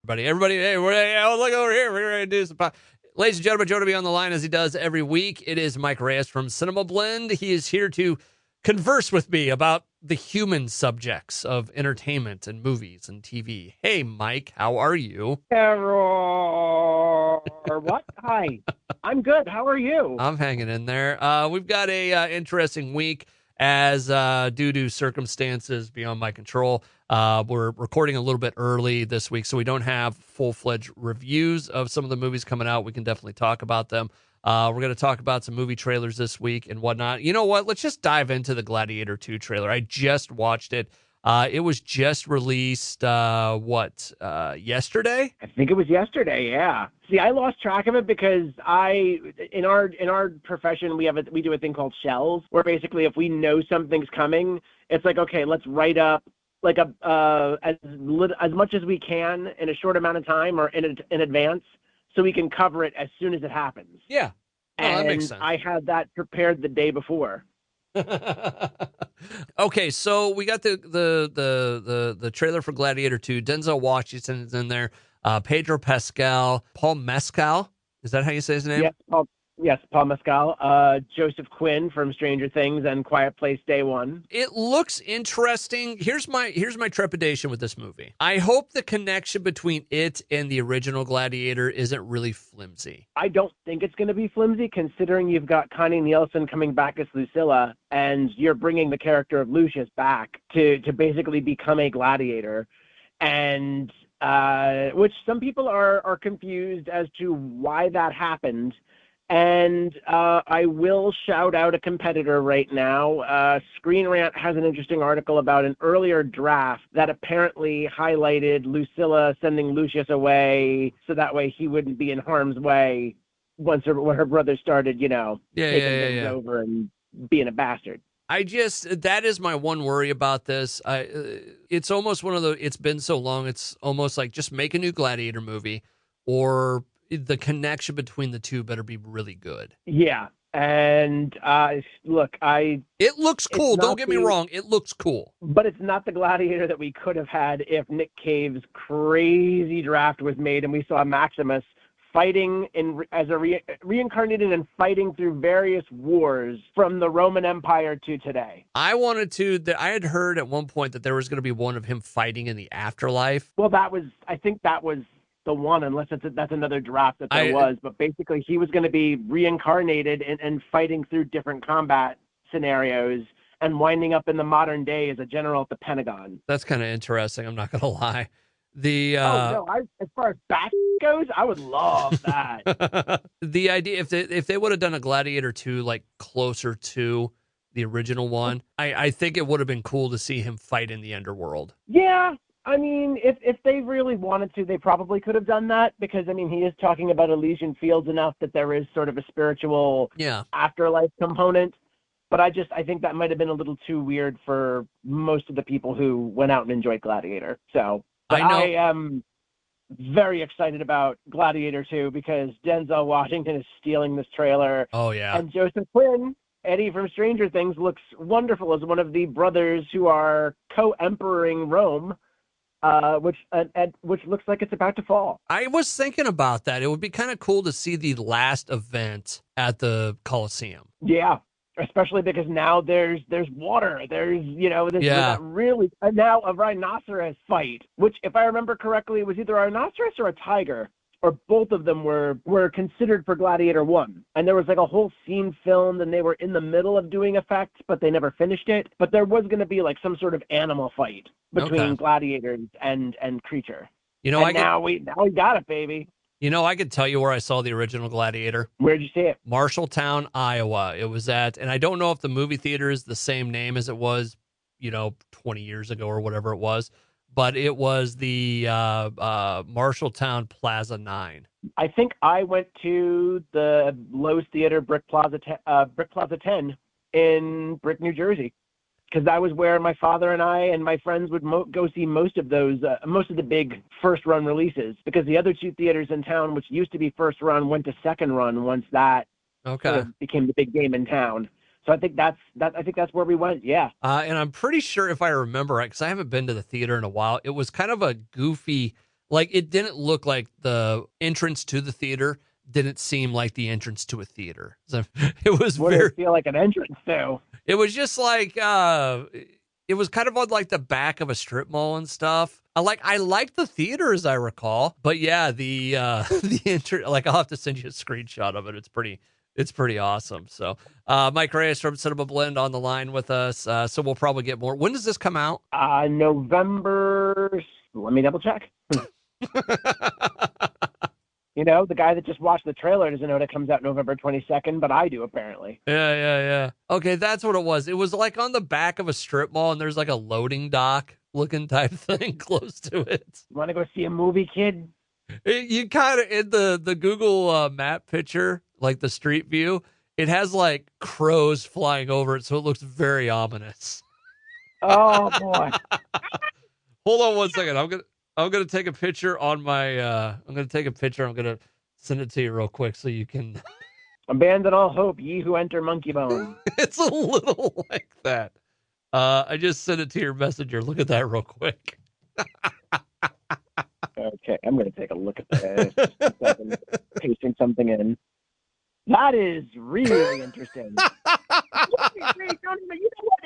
Everybody, hey, look over here. We're going to do some. Ladies and gentlemen, Joe to be on the line as he does every week. It is Mike Reyes from Cinemablend. He is here to converse with me about the human subjects of entertainment and movies and TV. Hey, Mike, how are you? Error. What? Hi. I'm good. How are you? I'm hanging in there. We've got a interesting week as due to circumstances beyond my control. We're recording a little bit early this week, so we don't have full-fledged reviews of some of the movies coming out. We can definitely talk about them. We're going to talk about some movie trailers this week and whatnot. You know what? Let's just dive into the Gladiator II trailer. I just watched it. It was just released, yesterday? I think it was yesterday. Yeah. See, I lost track of it because in our profession, we do a thing called shells, where basically if we know something's coming, it's like, okay, let's write up like as much as we can in a short amount of time or in advance, so we can cover it as soon as it happens. Yeah. Oh, And that makes sense. I had that prepared the day before. Okay, so we got the trailer for Gladiator 2. Denzel Washington's in there. Pedro Pascal, Paul Mescal. Is that how you say his name? Paul Mescal, Joseph Quinn from Stranger Things and Quiet Place Day One. It looks interesting. Here's my trepidation with this movie. I hope the connection between it and the original Gladiator isn't really flimsy. I don't think it's going to be flimsy, considering you've got Connie Nielsen coming back as Lucilla, and you're bringing the character of Lucius back to basically become a gladiator, and which some people are confused as to why that happened. And I will shout out a competitor right now. Screen Rant has an interesting article about an earlier draft that apparently highlighted Lucilla sending Lucius away so that way he wouldn't be in harm's way when her brother started, taking things over and being a bastard. That is my one worry about this. It's almost it's been so long, it's almost like just make a new Gladiator movie, or the connection between the two better be really good. Yeah. And look, it looks cool. Don't get me wrong. It looks cool. But it's not the Gladiator that we could have had if Nick Cave's crazy draft was made and we saw Maximus fighting as a reincarnated and fighting through various wars from the Roman Empire to today. I had heard at one point that there was going to be one of him fighting in the afterlife. Well, I think that was the one, unless that's another draft that there was. But basically, he was going to be reincarnated and fighting through different combat scenarios and winding up in the modern day as a general at the Pentagon. That's kind of interesting. I'm not going to lie. As far as back goes, I would love that. The idea, if they would have done a Gladiator 2 like closer to the original one, I think it would have been cool to see him fight in the underworld. Yeah. I mean, if they really wanted to, they probably could have done that, because, I mean, he is talking about Elysian Fields enough that there is sort of a spiritual afterlife component. But I think that might have been a little too weird for most of the people who went out and enjoyed Gladiator. So I am very excited about Gladiator 2 because Denzel Washington is stealing this trailer. Oh, yeah. And Joseph Quinn, Eddie from Stranger Things, looks wonderful as one of the brothers who are co-emperoring Rome. Which looks like it's about to fall. I was thinking about that. It would be kind of cool to see the last event at the Colosseum. Yeah, especially because now there's water. There's really now a rhinoceros fight, which, if I remember correctly, was either a rhinoceros or a tiger, or both of them were considered for Gladiator 1. And there was like a whole scene filmed, and they were in the middle of doing effects, but they never finished it. But there was going to be like some sort of animal fight between gladiators and creature. Now we got it, baby. I could tell you where I saw the original Gladiator. Where'd you see it? Marshalltown, Iowa. It was and I don't know if the movie theater is the same name as it was, 20 years ago or whatever it was, but it was the Marshalltown Plaza 9. I think I went to the Lowe's Theater Brick Plaza 10 in Brick, New Jersey, because that was where my father and I and my friends would go see most of the big first run releases, because the other two theaters in town, which used to be first run, went to second run once that sort of became the big game in town. So I think that's where we went. Yeah. And I'm pretty sure, if I remember right, because I haven't been to the theater in a while, it was kind of a goofy, Like, it didn't look like the entrance to the theater didn't seem like the entrance to a theater. So it was What did it feel like an entrance to? it was just like, it was kind of on like the back of a strip mall and stuff. I liked the theater as I recall, but yeah, the like, I'll have to send you a screenshot of it. It's pretty awesome. So, Mike Reyes from Cinemablend on the line with us. So we'll probably get more. When does this come out? November. Let me double check. The guy that just watched the trailer doesn't know that it comes out November 22nd, but I do apparently. Yeah. Okay, that's what it was. It was like on the back of a strip mall, and there's like a loading dock looking type thing close to it. You want to go see a movie, kid? You kind of, in the Google map picture, like the street view, it has like crows flying over it, so it looks very ominous. Oh boy. Hold on one second. I'm gonna take a picture on my I'm gonna send it to you real quick so you can Abandon all hope, ye who enter Monkey Bone. It's a little like that. I just sent it to your messenger. Look at that real quick. Okay, I'm going to take a look at this. Pasting something in. That is really interesting. You know what?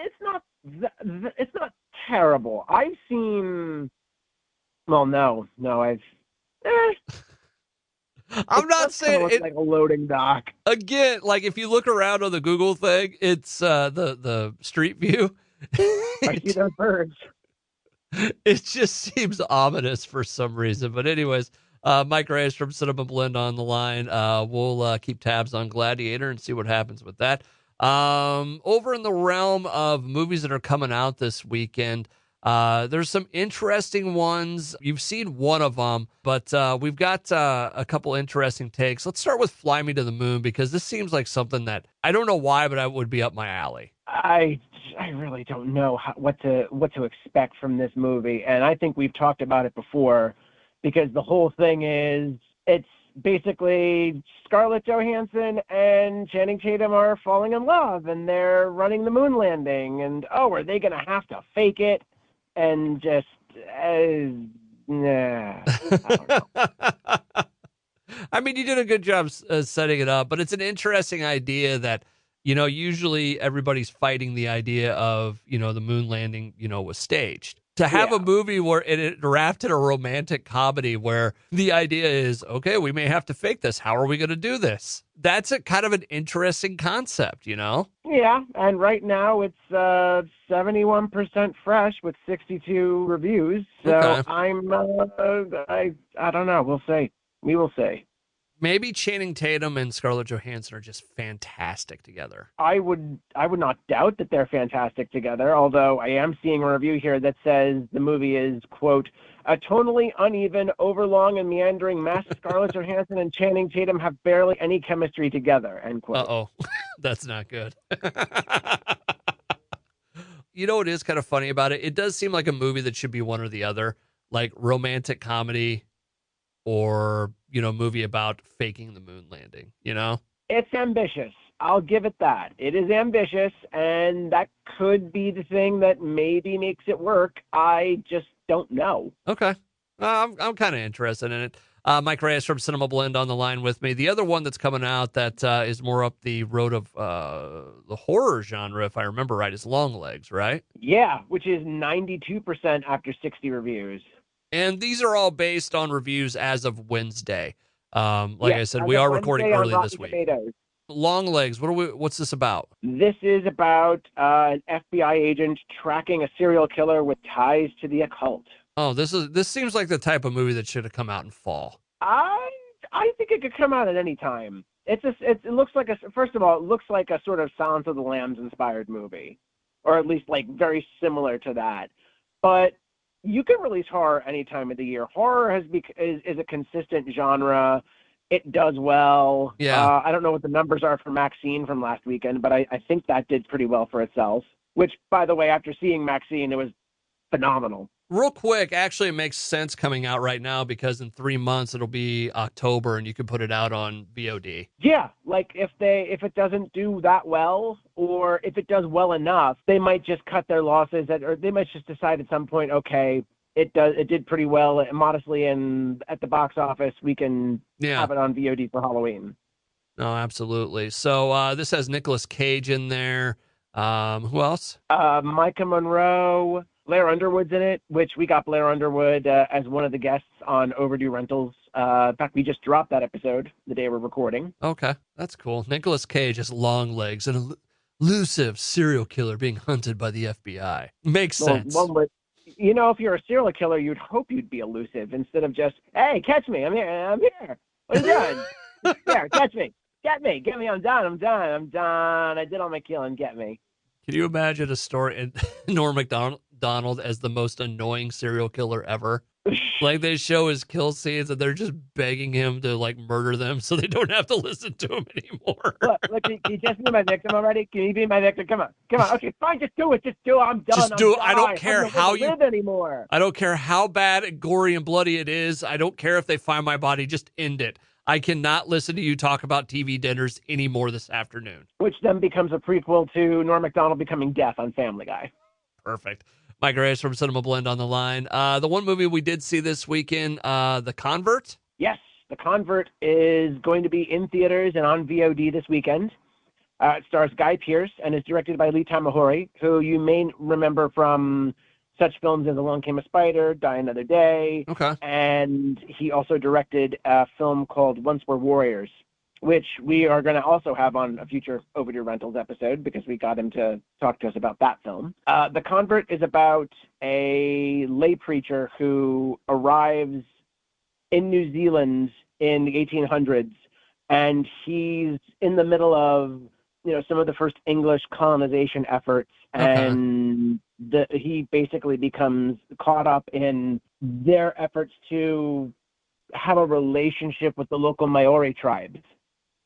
It's not terrible. I've seen. Well, no, I've. I'm not saying it like a loading dock. Again, like if you look around on the Google thing, it's the street view. I see those birds. It just seems ominous for some reason. But anyways, Mike Reyes from Cinemablend on the line. We'll keep tabs on Gladiator and see what happens with that. Over in the realm of movies that are coming out this weekend, there's some interesting ones. You've seen one of them, but we've got a couple interesting takes. Let's start with Fly Me to the Moon, because this seems like something that I don't know why, but I would be up my alley. I really don't know what to expect from this movie, and I think we've talked about it before, because the whole thing is it's basically Scarlett Johansson and Channing Tatum are falling in love, and they're running the moon landing, and are they going to have to fake it? And just, nah. I don't know. I mean, you did a good job setting it up, but it's an interesting idea that, usually everybody's fighting the idea of, the moon landing, was staged. To have a movie where it wrapped in a romantic comedy where the idea is, okay, we may have to fake this. How are we going to do this? That's a kind of an interesting concept, Yeah, and right now it's 71% fresh with 62 reviews. So okay. I don't know. We'll see. We will see. Maybe Channing Tatum and Scarlett Johansson are just fantastic together. I would not doubt that they're fantastic together, although I am seeing a review here that says the movie is, quote, a tonally uneven, overlong, and meandering mess. Scarlett Johansson and Channing Tatum have barely any chemistry together, end quote. Uh-oh. That's not good. You know what is kind of funny about it? It does seem like a movie that should be one or the other, like romantic comedy or, movie about faking the moon landing, It's ambitious. I'll give it that. It is ambitious, and that could be the thing that maybe makes it work. I just don't know. Okay. I'm kind of interested in it. Mike Reyes from Cinemablend on the line with me. The other one that's coming out that is more up the road of the horror genre, if I remember right, is Longlegs, right? Yeah, which is 92% after 60 reviews. And these are all based on reviews as of Wednesday. I said, we are recording early this week. Tomatoes. Longlegs, what's this about? This is about an FBI agent tracking a serial killer with ties to the occult. Oh, this seems like the type of movie that should have come out in fall. I think it could come out at any time. It looks like first of all, it looks like a sort of Silence of the Lambs inspired movie, or at least like very similar to that. But you can release horror any time of the year. Horror is a consistent genre. It does well. Yeah. I don't know what the numbers are for Maxine from last weekend, but I think that did pretty well for itself. Which, by the way, after seeing Maxine, it was phenomenal. Real quick, actually, it makes sense coming out right now because in 3 months it'll be October and you can put it out on VOD. Yeah, like if it doesn't do that well, or if it does well enough, they might just cut their losses, or they might just decide at some point, okay, it did pretty well modestly, and at the box office we can have it on VOD for Halloween. No, absolutely. So this has Nicolas Cage in there. Who else? Micah Monroe, Blair Underwood's in it, which we got Blair Underwood as one of the guests on Overdue Rentals. In fact, we just dropped that episode the day we're recording. Okay, that's cool. Nicolas Cage is Longlegs, an elusive serial killer being hunted by the FBI. Makes sense. If you're a serial killer, you'd hope you'd be elusive instead of just, hey, catch me, I'm here. What are you doing? Here, catch me. Get me, I'm done. I did all my killing, get me. Can you imagine a story in Norm Macdonald as the most annoying serial killer ever? Like, they show his kill scenes and they're just begging him to like murder them so they don't have to listen to him anymore. Look, can you just be my victim already? Can you be my victim? Come on. Okay, fine, just do it. I'm done. Just do it. I don't care how you live anymore. I don't care how bad and gory and bloody it is. I don't care if they find my body. Just end it. I cannot listen to you talk about TV dinners anymore this afternoon. Which then becomes a prequel to Norm Macdonald becoming deaf on Family Guy. Perfect. Mike Reyes from Cinemablend on the line. The one movie we did see this weekend, The Convert. Yes, The Convert is going to be in theaters and on VOD this weekend. It stars Guy Pearce and is directed by Lee Tamahori, who you may remember from such films as Along Came a Spider, Die Another Day. Okay. And he also directed a film called Once Were Warriors, which we are going to also have on a future Overdue Rentals episode because we got him to talk to us about that film. The Convert is about a lay preacher who arrives in New Zealand in the 1800s, and he's in the middle of, some of the first English colonization efforts, and he basically becomes caught up in their efforts to have a relationship with the local Maori tribes,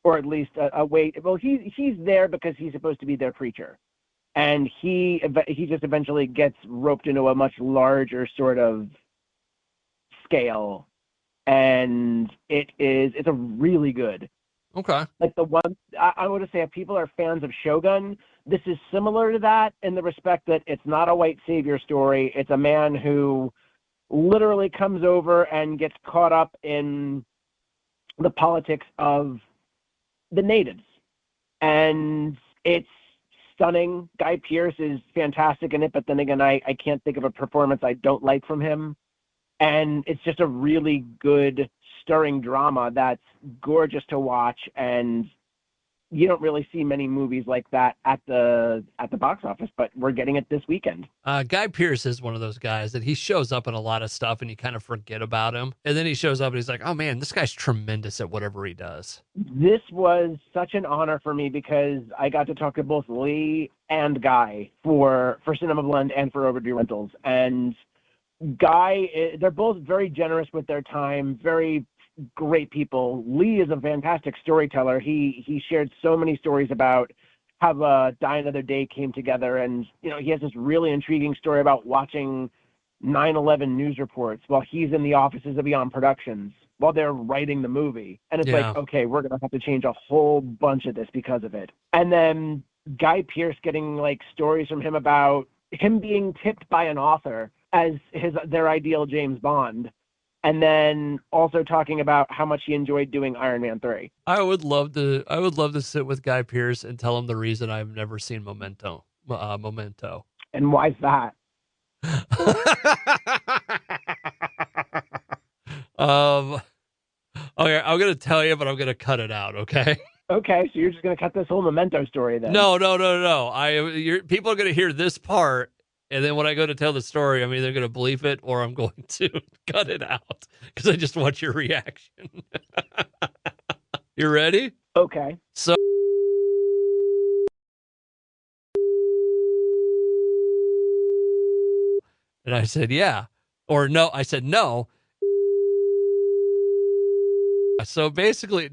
or at least a way. Well, he's there because he's supposed to be their preacher, and he just eventually gets roped into a much larger sort of scale, and it's a really good. Okay. Like the one, I would say if people are fans of Shogun, this is similar to that in the respect that it's not a white savior story. It's a man who literally comes over and gets caught up in the politics of the natives. And it's stunning. Guy Pearce is fantastic in it, but then again, I can't think of a performance I don't like from him. And it's just a really good, stirring drama that's gorgeous to watch, and you don't really see many movies like that at the box office, but we're getting it this weekend. Guy Pearce is one of those guys that he shows up in a lot of stuff and you kind of forget about him. And then he shows up and he's like, oh man, this guy's tremendous at whatever he does. This was such an honor for me because I got to talk to both Lee and Guy for Cinemablend and for Overdue Rentals. And Guy, they're both very generous with their time, very great people. Lee is a fantastic storyteller. He shared so many stories about how Die Another Day came together, and he has this really intriguing story about watching 9/11 news reports while he's in the offices of Beyond Productions while they're writing the movie. And it's like, okay, we're gonna have to change a whole bunch of this because of it. And then Guy Pearce getting like stories from him about him being tipped by an author as their ideal James Bond, and then also talking about how much he enjoyed doing Iron Man 3. I would love to sit with Guy Pearce and tell him the reason I've never seen Memento. And why's that? Okay, I'm gonna tell you, but I'm gonna cut it out. Okay. Okay, so you're just gonna cut this whole Memento story then? No. People are gonna hear this part. And then when I go to tell the story, I'm either going to bleep it or I'm going to cut it out because I just want your reaction. You ready? Okay. So. And I said, yeah. Or no, I said, no. So basically.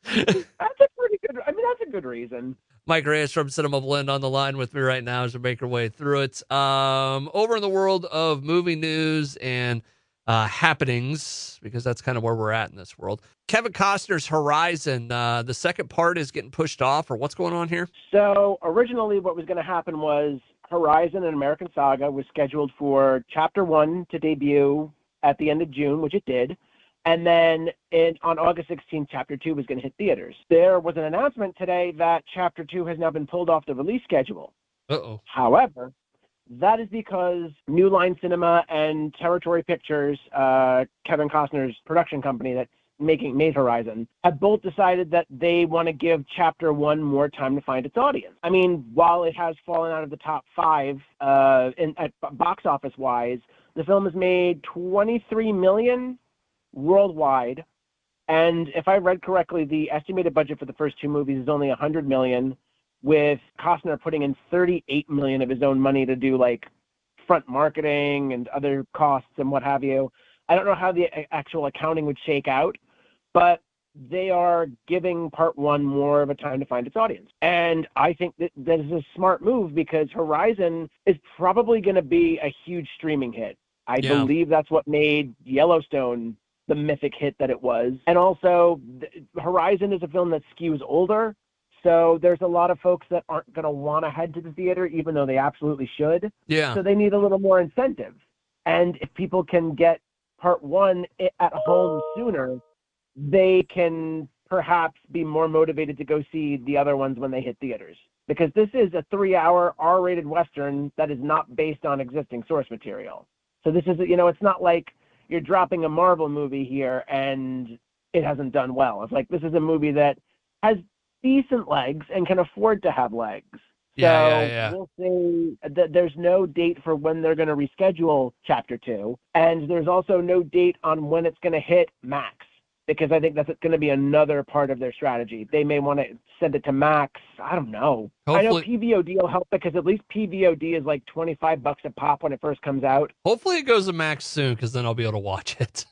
That's a good reason. Mike Reyes from Cinemablend on the line with me right now as we make our way through it. Over in the world of movie news and happenings, because that's kind of where we're at in this world. Kevin Costner's Horizon, the second part is getting pushed off, or what's going on here? So originally what was going to happen was Horizon, an American Saga, was scheduled for Chapter 1 to debut at the end of June, which it did. And then on August 16th, Chapter 2 was going to hit theaters. There was an announcement today that Chapter 2 has now been pulled off the release schedule. Uh-oh. However, that is because New Line Cinema and Territory Pictures, Kevin Costner's production company that made Horizon, have both decided that they want to give Chapter 1 more time to find its audience. I mean, while it has fallen out of the top 5 at box office wise, the film has made $23 million worldwide, and if I read correctly, the estimated budget for the first 2 movies is only $100 million, with Costner putting in $38 million of his own money to do like front marketing and other costs and what have you. I don't know how the actual accounting would shake out, but they are giving part 1 more of a time to find its audience. And I think that is a smart move, because Horizon is probably going to be a huge streaming hit. I believe that's what made Yellowstone the mythic hit that it was. And also, Horizon is a film that skews older, so there's a lot of folks that aren't going to want to head to the theater, even though they absolutely should. Yeah. So they need a little more incentive. And if people can get part 1 at home sooner, they can perhaps be more motivated to go see the other ones when they hit theaters. Because this is a 3-hour R-rated Western that is not based on existing source material. So this is, it's not like you're dropping a Marvel movie here and it hasn't done well. It's like, this is a movie that has decent legs and can afford to have legs. Yeah. We'll see that there's no date for when they're going to reschedule Chapter 2. And there's also no date on when it's going to hit Max, because I think that's going to be another part of their strategy. They may want to send it to Max. I don't know. Hopefully, I know PVOD will help, because at least PVOD is like $25 a pop when it first comes out. hopefully it goes to Max soon, because then I'll be able to watch it.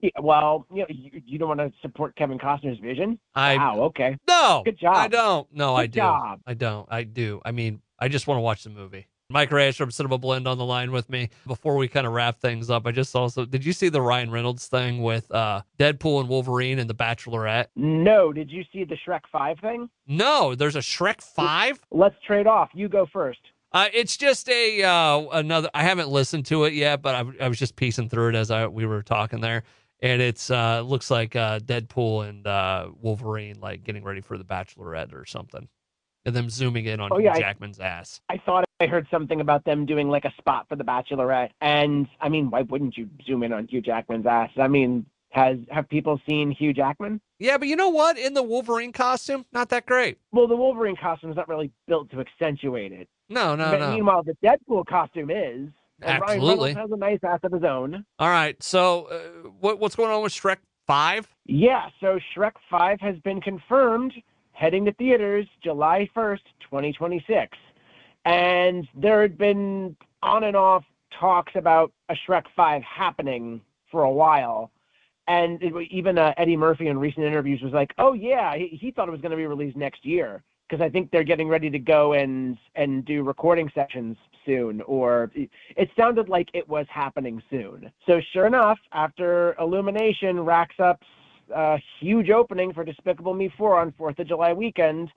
Yeah, well, you don't want to support Kevin Costner's vision? Wow, okay. No. Good job. I don't. No, I Good do. job. I don't. I do. I mean, I just want to watch the movie. Mike Reyes from Cinemablend on the line with me. Before we kind of wrap things up, I just also, did you see the Ryan Reynolds thing with Deadpool and Wolverine and The Bachelorette? No. Did you see the Shrek 5 thing? No, there's a Shrek 5? Let's trade off. You go first. It's just another, I haven't listened to it yet, but I was just piecing through it as we were talking there. And it's looks like Deadpool and Wolverine like getting ready for The Bachelorette or something. And them zooming in on Hugh Jackman's ass. I thought I heard something about them doing like a spot for The Bachelorette. And I mean, why wouldn't you zoom in on Hugh Jackman's ass? I mean, have people seen Hugh Jackman? Yeah, but you know what? In the Wolverine costume, not that great. Well, the Wolverine costume is not really built to accentuate it. No. Meanwhile, the Deadpool costume is. And Absolutely. Ryan Reynolds has a nice ass of his own. All right. So what's going on with Shrek 5? Yeah, so Shrek 5 has been confirmed, heading to theaters July 1st, 2026. And there had been on and off talks about a Shrek 5 happening for a while. And even Eddie Murphy in recent interviews was like, oh, yeah, he thought it was going to be released next year, because I think they're getting ready to go and do recording sessions soon, or it sounded like it was happening soon. So sure enough, after Illumination racks up a huge opening for Despicable Me 4 on 4th of July weekend,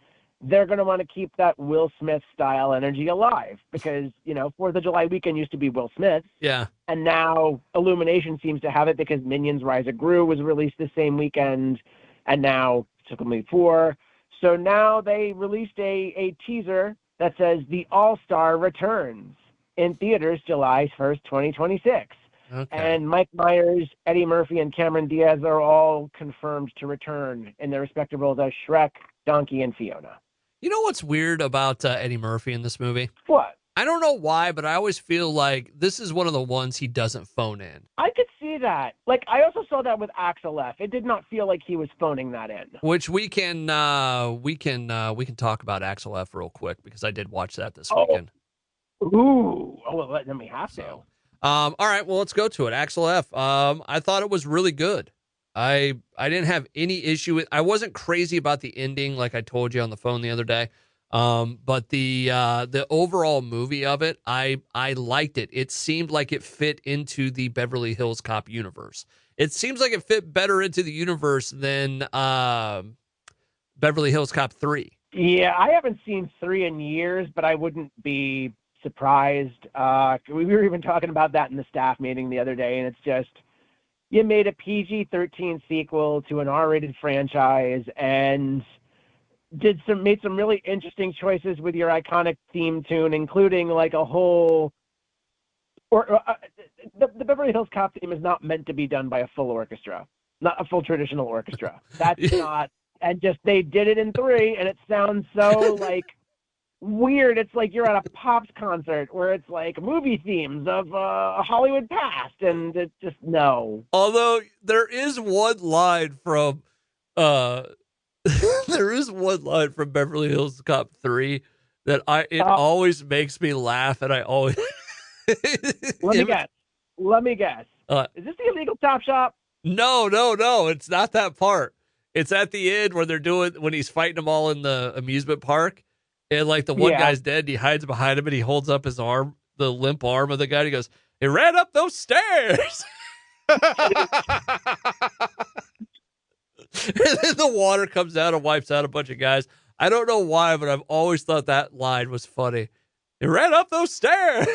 they're going to want to keep that Will Smith style energy alive, because, 4th of July weekend used to be Will Smith. Yeah. And now Illumination seems to have it, because Minions Rise of Gru was released the same weekend, and now Despicable Me 4. So now they released a teaser that says The All-Star returns in theaters July 1st, 2026. Okay. And Mike Myers, Eddie Murphy, and Cameron Diaz are all confirmed to return in their respective roles as Shrek, Donkey, and Fiona. You know what's weird about Eddie Murphy in this movie? What? I don't know why, but I always feel like this is one of the ones he doesn't phone in. I could see that. Like, I also saw that with Axel F. It did not feel like he was phoning that in. Which we can talk about Axel F real quick, because I did watch that this weekend. Ooh. Oh, well, then we have to. All right, well, let's go to it. Axel F. I thought it was really good. I didn't have any issue with. I wasn't crazy about the ending, like I told you on the phone the other day. But the overall movie of it, I liked it. It seemed like it fit into the Beverly Hills Cop universe. It seems like it fit better into the universe than Beverly Hills Cop 3. Yeah, I haven't seen 3 in years, but I wouldn't be surprised. We were even talking about that in the staff meeting the other day, and it's just, you made a PG-13 sequel to an R-rated franchise and made some really interesting choices with your iconic theme tune, including like a whole, the Beverly Hills Cop theme is not meant to be done by a full orchestra, not a full traditional orchestra. That's not, and just they did it in 3, and it sounds so like weird. It's like you're at a Pops concert where it's like movie themes of a Hollywood past, and it's just no. Although there is one line from there is one line from Beverly Hills Cop 3 that always makes me laugh, and I always Let me guess. Is this the illegal Top Shop? No, it's not that part. It's at the end where when he's fighting them all in the amusement park, and like the one guy's dead, and he hides behind him, and he holds up his arm, the limp arm of the guy, and he goes, "He ran up those stairs." And then the water comes out and wipes out a bunch of guys. I don't know why, but I've always thought that line was funny. He ran up those stairs.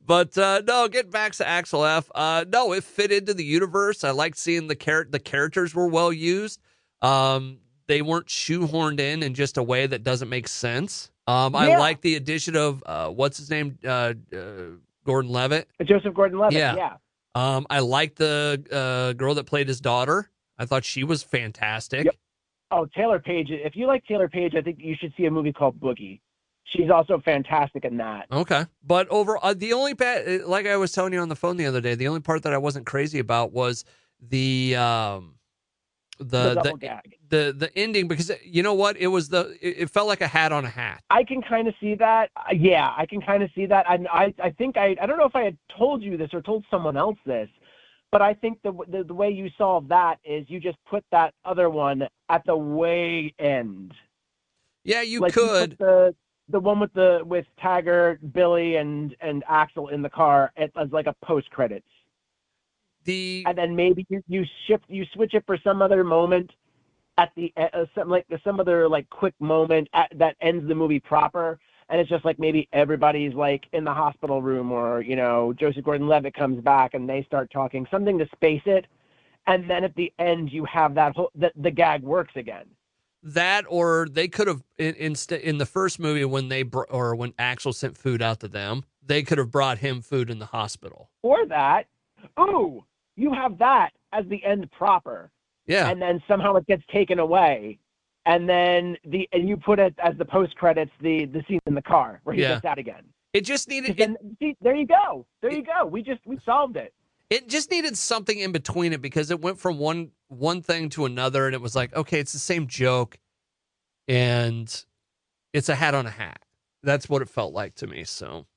But no, getting back to Axel F. No, it fit into the universe. I liked seeing the characters were well used. They weren't shoehorned in just a way that doesn't make sense. I like the addition of what's his name, Gordon Levitt, Joseph Gordon-Levitt. Yeah. I liked the girl that played his daughter. I thought she was fantastic. Yep. Oh, Taylor Page. If you like Taylor Page, I think you should see a movie called Boogie. She's also fantastic in that. Okay. But overall, the only like I was telling you on the phone the other day, the only part that I wasn't crazy about was the ending, because you know what? It felt like a hat on a hat. I can kind of see that. Yeah, I can kind of see that. I think I don't know if I had told you this or told someone else this, but I think the way you solve that is you just put that other one at the way end. Yeah, you could. You the one with Taggart, Billy, and Axel in the car as like a post credits. And then maybe you switch it for some other moment at the some other like quick moment that ends the movie proper, and it's just like maybe everybody's like in the hospital room, or Joseph Gordon-Levitt comes back and they start talking, something to space it, and then at the end you have that the gag works again. That, or they could have in the first movie when Axel sent food out to them, they could have brought him food in the hospital. Or that, you have that as the end proper. Yeah. And then somehow it gets taken away. And then you put it as the post credits, the scene in the car where he gets out again. It just needed there you go. We solved it. It just needed something in between it, because it went from one thing to another, and it was like, okay, it's the same joke, and it's a hat on a hat. That's what it felt like to me. So,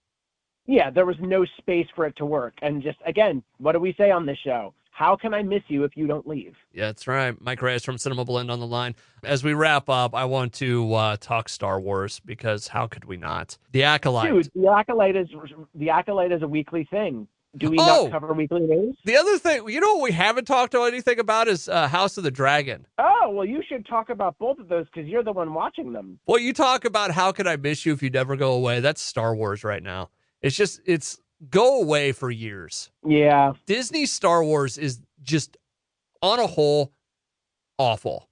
yeah, there was no space for it to work. And just, again, what do we say on this show? How can I miss you if you don't leave? Yeah, that's right. Mike Reyes from Cinemablend on the line. As we wrap up, I want to talk Star Wars, because how could we not? The Acolyte. Dude, the Acolyte is a weekly thing. Do we not cover weekly news? The other thing, what we haven't talked anything about is House of the Dragon. Oh, well, you should talk about both of those, because you're the one watching them. Well, you talk about how could I miss you if you never go away. That's Star Wars right now. It's go away for years. Yeah. Disney Star Wars is just, on a whole, awful.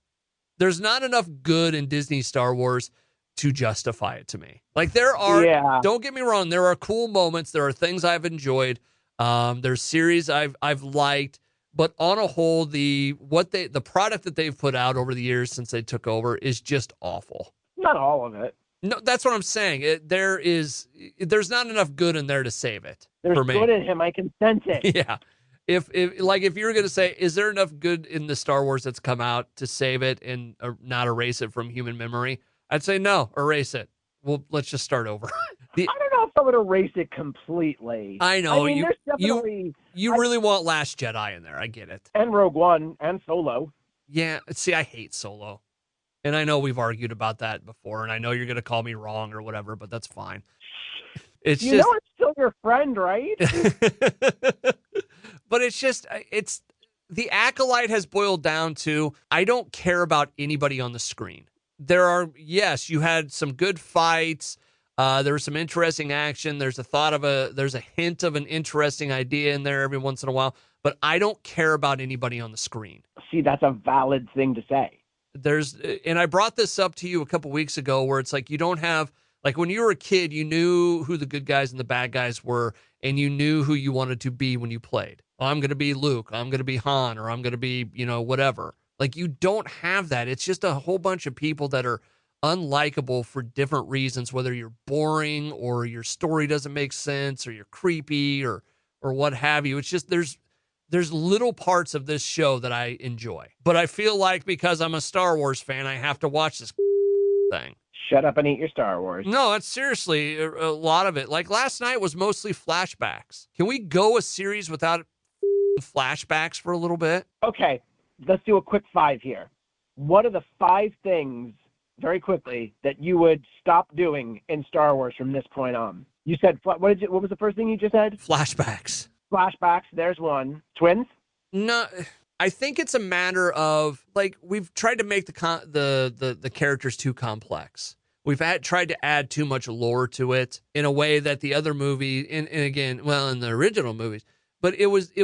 There's not enough good in Disney Star Wars to justify it to me. Like, there are, don't get me wrong, there are cool moments. There are things I've enjoyed. There's series I've liked, but on a whole, the product that they've put out over the years since they took over is just awful. Not all of it. No, that's what I'm saying. There's not enough good in there to save it. There's for me. Good in him. I can sense it. Yeah. If you were going to say, is there enough good in the Star Wars that's come out to save it and not erase it from human memory? I'd say no, erase it. Well, let's just start over. I don't know if I would erase it completely. I know. I mean, you really want Last Jedi in there. I get it. And Rogue One and Solo. Yeah. See, I hate Solo. And I know we've argued about that before, and I know you're going to call me wrong or whatever, but that's fine. It's You just, know, I'm still your friend, right? but it's the Acolyte has boiled down to, I don't care about anybody on the screen. Yes, you had some good fights. There was some interesting action. There's a hint of an interesting idea in there every once in a while, but I don't care about anybody on the screen. See, that's a valid thing to say. And I brought this up to you a couple weeks ago where it's like, you don't have, like when you were a kid, you knew who the good guys and the bad guys were, and you knew who you wanted to be when you played. Oh, I'm going to be Luke, I'm going to be Han, or I'm going to be, whatever. Like, you don't have that. It's just a whole bunch of people that are unlikable for different reasons, whether you're boring or your story doesn't make sense or you're creepy or what have you. It's just there's little parts of this show that I enjoy. But I feel like because I'm a Star Wars fan, I have to watch this thing. Shut up and eat your Star Wars. No, it's seriously a lot of it. Like last night was mostly flashbacks. Can we go a series without flashbacks for a little bit? Okay, let's do a quick 5 here. What are the 5 things, very quickly, that you would stop doing in Star Wars from this point on? You said, what was the first thing you just said? Flashbacks. Flashbacks, there's one. Twins? No, I think it's a matter of, like, we've tried to make the characters too complex. We've tried to add too much lore to it in a way that the other movie, and again, well, in the original movies, but it was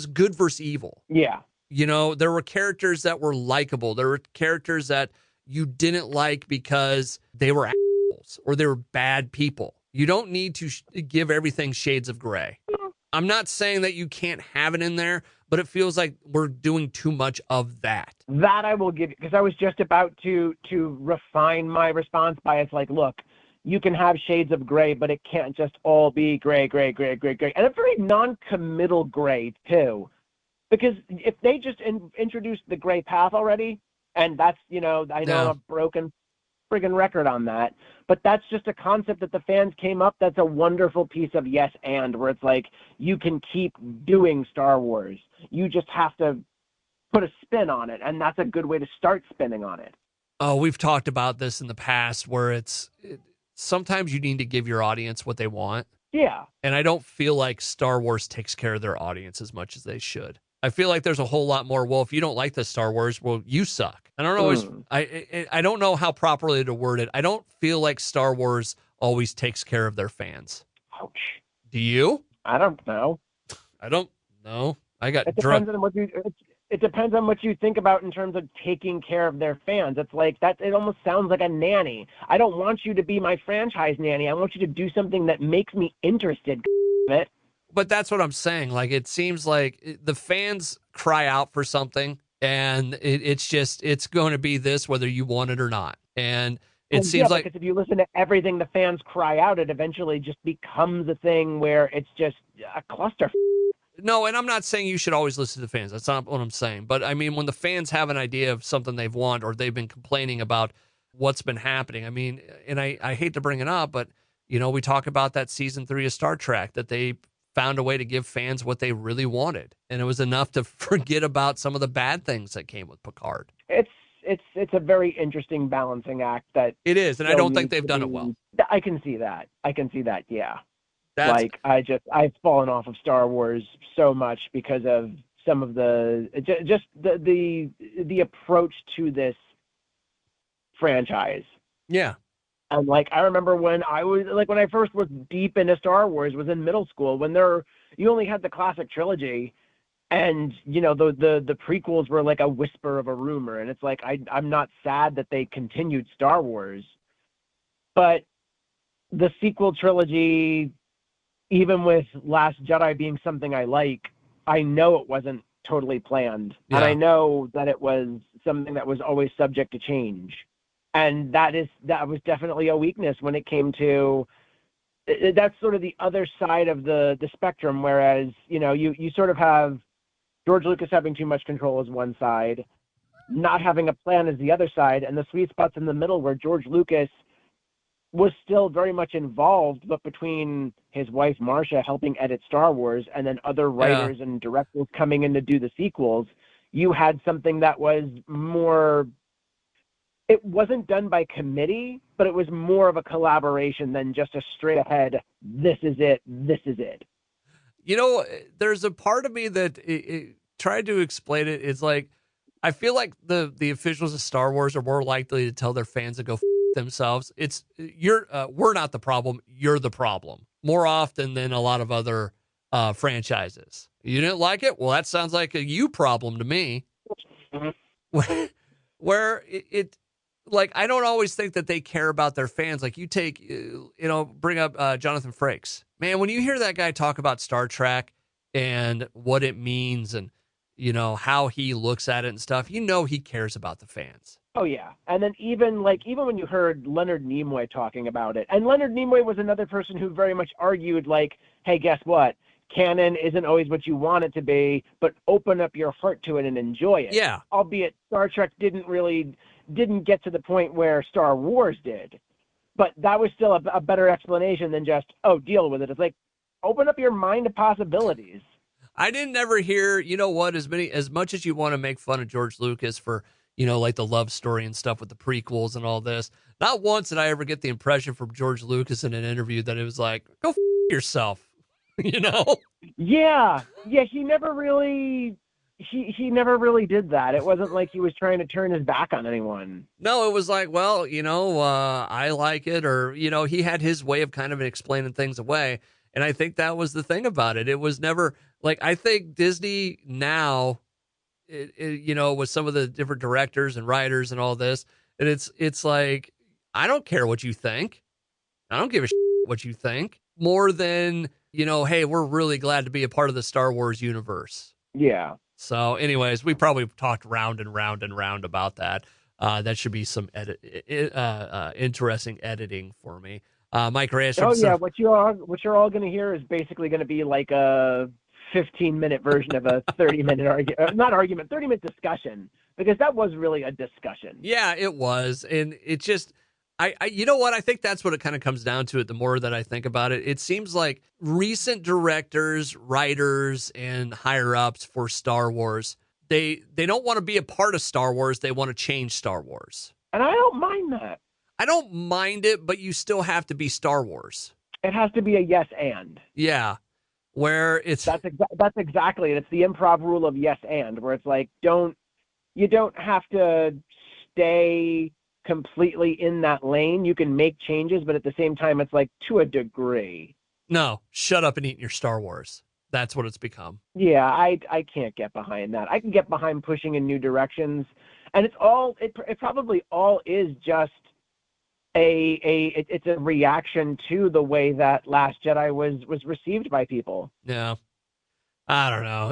good versus evil. Yeah. There were characters that were likable. There were characters that you didn't like because they were assholes or they were bad people. You don't need to give everything shades of gray. I'm not saying that you can't have it in there, but it feels like we're doing too much of that. That I will give you, because I was just about to refine my response by it's like, look, you can have shades of gray, but it can't just all be gray, gray, gray, gray, gray. And a very non-committal gray, too. Because if they just introduced the gray path already, and that's, I know I'm a broken friggin' record on that, but that's just a concept that the fans came up. That's a wonderful piece of yes and, where it's like, you can keep doing Star Wars. You just have to put a spin on it, and that's a good way to start spinning on it. Oh, we've talked about this in the past where sometimes you need to give your audience what they want. Yeah. And I don't feel like Star Wars takes care of their audience as much as they should. I feel like there's a whole lot more, well, if you don't like the Star Wars, well, you suck. I don't know. I don't know how properly to word it. I don't feel like Star Wars always takes care of their fans. Ouch. Do you? I don't know. I don't know. I got It drunk. depends on what it depends on what you think about in terms of taking care of their fans. It's like that. It almost sounds like a nanny. I don't want you to be my franchise nanny. I want you to do something that makes me interested. But that's what I'm saying. Like, it seems like the fans cry out for something, and it's going to be this whether you want it or not. And it seems like, because if you listen to everything the fans cry out, it eventually just becomes a thing where it's just a cluster. No, and I'm not saying you should always listen to the fans. That's not what I'm saying. But I mean, when the fans have an idea of something they've want, or they've been complaining about what's been happening. I mean, and I hate to bring it up, but we talk about that season 3 of Star Trek, that they found a way to give fans what they really wanted. And it was enough to forget about some of the bad things that came with Picard. It's a very interesting balancing act that it is. And I don't think they've done it well. I can see that. Yeah. That's, I've fallen off of Star Wars so much because of some of the approach to this franchise. Yeah. And I remember when I first was deep into Star Wars was in middle school, when you only had the classic trilogy, and the prequels were like a whisper of a rumor, and it's like I'm not sad that they continued Star Wars, but the sequel trilogy, even with Last Jedi being something I like, I know it wasn't totally planned. Yeah. And I know that it was something that was always subject to change. And that was definitely a weakness when it came to, that's sort of the other side of the spectrum, whereas, you sort of have George Lucas having too much control as one side, not having a plan as the other side, and the sweet spots in the middle where George Lucas was still very much involved, but between his wife Marcia helping edit Star Wars and then other writers and directors coming in to do the sequels, you had something that was more It wasn't done by committee, but it was more of a collaboration than just a straight ahead, this is it, this is it. You know, there's a part of me that it tried to explain it. It's like, I feel like the officials of Star Wars are more likely to tell their fans to go themselves. We're not the problem. You're the problem more often than a lot of other franchises. You didn't like it? Well, that sounds like a you problem to me. Mm-hmm. Where it like, I don't always think that they care about their fans. Like, you take, bring up Jonathan Frakes. Man, when you hear that guy talk about Star Trek and what it means and, how he looks at it and stuff, he cares about the fans. Oh yeah. And then even when you heard Leonard Nimoy talking about it, and Leonard Nimoy was another person who very much argued like, hey, guess what? Canon isn't always what you want it to be, but open up your heart to it and enjoy it. Yeah. Albeit Star Trek didn't get to the point where Star Wars did. But that was still a better explanation than just, deal with it. It's like, open up your mind to possibilities. I didn't ever hear, as much as you want to make fun of George Lucas for, like the love story and stuff with the prequels and all this, not once did I ever get the impression from George Lucas in an interview that it was like, go yourself, Yeah. Yeah, he never really did that. It wasn't like he was trying to turn his back on anyone. No, it was like, well, I like it, or, he had his way of kind of explaining things away. And I think that was the thing about it. It was never like, I think Disney now, with some of the different directors and writers and all this, and it's like, I don't care what you think. I don't give a what you think, more than, hey, we're really glad to be a part of the Star Wars universe. Yeah. So anyways, we probably talked round and round and round about that. That should be some interesting editing for me. Mike Reyes. Oh yeah, what you're all going to hear is basically going to be like a 15-minute version of a 30-minute argument, not argument, 30-minute discussion, because that was really a discussion. Yeah, it was, and it just, you know what? I think that's what it kind of comes down to. It the more that I think about it, it seems like recent directors, writers, and higher ups for Star Wars, they don't want to be a part of Star Wars. They want to change Star Wars, and I don't mind that. I don't mind it, but you still have to be Star Wars. It has to be a yes and. Yeah, where it's that's exactly it. It's the improv rule of yes and, where it's like you don't have to stay completely in that lane. You can make changes, but at the same time, it's like, to a degree. No, shut up and eat your Star Wars. That's what it's become. Yeah, I can't get behind that. I can get behind pushing in new directions, and it probably all is just it's a reaction to the way that Last Jedi was received by people. Yeah, I don't know.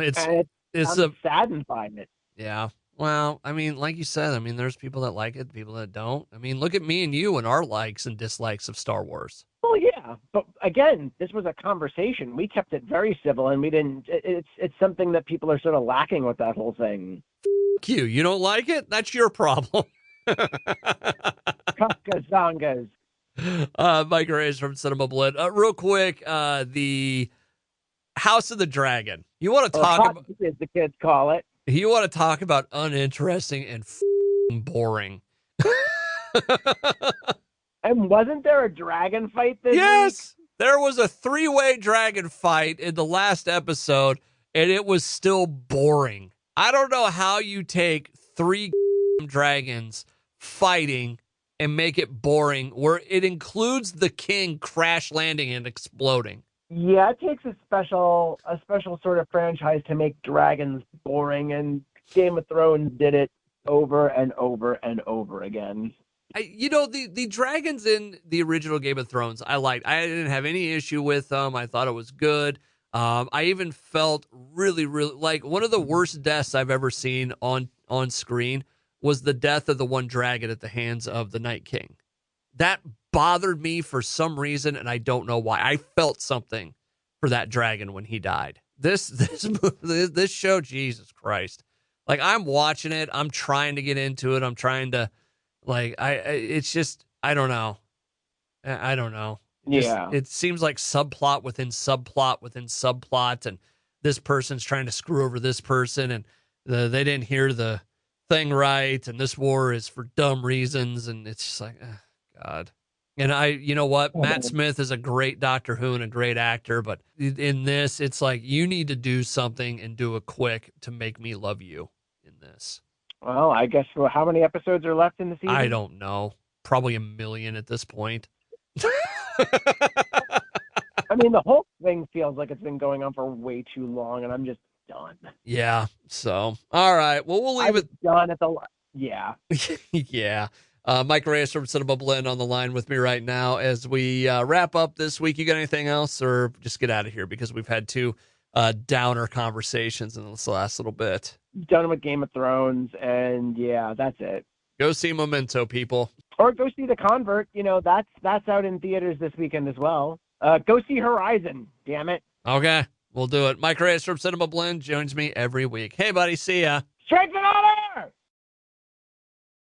I'm saddened by it. Yeah. Well, I mean, like you said, I mean, there's people that like it, people that don't. I mean, look at me and you and our likes and dislikes of Star Wars. Well, yeah, but again, this was a conversation. We kept it very civil, and we didn't. It's something that people are sort of lacking with that whole thing. You don't like it? That's your problem. Zongas. Mike Reyes from Cinemablend. Real quick, the House of the Dragon. You want to talk about, as the kids call it. You want to talk about uninteresting and boring. And wasn't there a dragon fight this Yes, week? There was a 3-way dragon fight in the last episode, and it was still boring. I don't know how you take 3 dragons fighting and make it boring, where it includes the king crash landing and exploding. Yeah, it takes a special sort of franchise to make dragons boring, and Game of Thrones did it over and over and over again. The dragons in the original Game of Thrones, I liked. I didn't have any issue with them. I thought it was good. I even felt really, really like one of the worst deaths I've ever seen on screen was the death of the one dragon at the hands of the Night King. That bothered me for some reason, and I don't know why. I felt something for that dragon when he died. This show, Jesus Christ. Like, I'm watching it. I'm trying to get into it. I'm trying to, like, it's just, I don't know. I don't know. Yeah. It seems like subplot within subplot within subplot, and this person's trying to screw over this person, and they didn't hear the thing right, and this war is for dumb reasons, and it's just like, God. And you know what? Matt Smith is a great Doctor Who and a great actor, but in this, it's like, you need to do something and do it quick to make me love you in this. Well, I guess, how many episodes are left in the season? I don't know. Probably 1 million at this point. I mean, the whole thing feels like it's been going on for way too long, and I'm just done. Yeah. So, all right. Well, we'll leave it done at the. Yeah. yeah. Mike Reyes from Cinemablend on the line with me right now as we wrap up this week. You got anything else, or just get out of here because we've had two downer conversations in this last little bit? Done with Game of Thrones, and yeah, that's it. Go see Memento, people. Or go see The Convert. You know, that's out in theaters this weekend as well. Go see Horizon, damn it. Okay, we'll do it. Mike Reyes from Cinemablend joins me every week. Hey, buddy, see ya. Strength and honor!